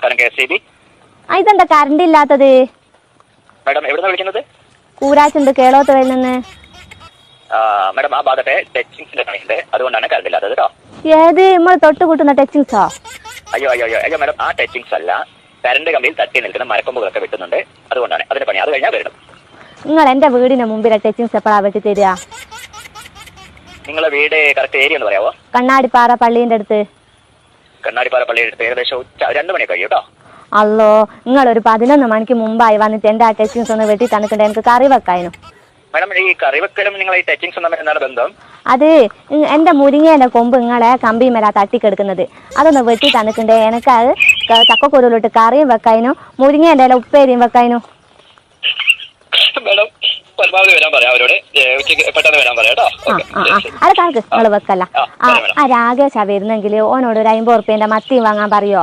നമസ്കാരം KSEB. ഇതെന്താ current ഇല്ലാത്തത്? മാഡം എവിടുന്നാ വിളിക്കുന്നത്? കൂരാച്ചുണ്ട് കേളോത്തുറയിൽ നിന്ന്. മാഡം ആ ഭാഗത്തെ ടച്ചിങ്സിന്റെ പണിയുണ്ട്, അതുകൊണ്ടാണ് കറണ്ട് ഇല്ലാത്തത് കേട്ടോ. ഏത് നമ്മൾ തൊട്ട് കൂട്ടുന്ന ടച്ചിങ്സോ? അയ്യോ അയ്യോ അയ്യോ അയ്യോ മാഡം, ആ ടച്ചിങ്സ് അല്ല, കറണ്ട് കമ്പിയിൽ തട്ടി നിൽക്കുന്ന മരക്കൊമ്പുകളൊക്കെ വെട്ടുന്നുണ്ട്, അതുകൊണ്ടാണ് അതിന്റെ പണി. അത് കഴിഞ്ഞാൽ വരണം. നിങ്ങൾ എന്റെ വീടിന് മുമ്പിലെ ടച്ചിങ്സ് എപ്പോഴാ വെട്ടി തരിക? നിങ്ങളെ വീട് കറക്റ്റ് ഏരിയ എന്ന് പറയാവോ? കണ്ണാടിപ്പാറ പള്ളീന്റെ അടുത്ത്. കണ്ണാടിപ്പാറ പള്ളിയുടെ അടുത്ത് ഏകദേശം 2 മണി കഴിയും കേട്ടോ. അല്ലോ, നിങ്ങളൊരു 11 മണിക്ക് മുമ്പായി വന്നിട്ട് എന്റെ ആ ടച്ചിങ്സ് ഒന്ന് വെട്ടി തന്നിട്ടുണ്ട്, എനിക്ക് കറി വെക്കാനും. മാഡം ഈ കറിവെക്കലും നിങ്ങൾ ഈ ടച്ചിങ്സും തമ്മിൽ എന്താണ് ബന്ധം? അത് എന്റെ മുരിങ്ങേന്റെ കൊമ്പ് നിങ്ങളെ കമ്പിമേലാ തട്ടിക്കെടുക്കുന്നത്, അതൊന്ന് വെട്ടി തന്നിട്ടുണ്ട്. എനിക്ക് അത് ചക്കക്കുരുളിട്ട് കറിയും വെക്കാനും മുരിങ്ങേന്റെ ഇല ഉപ്പേരിയും വെക്കാനും. മാഡം പരമാവധി വരാൻ പറയാം അവരോട്, ഉച്ചയ്ക്ക് പെട്ടെന്ന് വരാൻ പറയാം കേട്ടോ. അത് കണക്ക് നിങ്ങൾ വെക്കല്ല. ആ രാകേഷാ വരുന്നെങ്കിൽ ഓനോട് ഒരു 50 ഉറുപ്പ്യന്റെ മത്തിയും വാങ്ങാൻ പറയോ?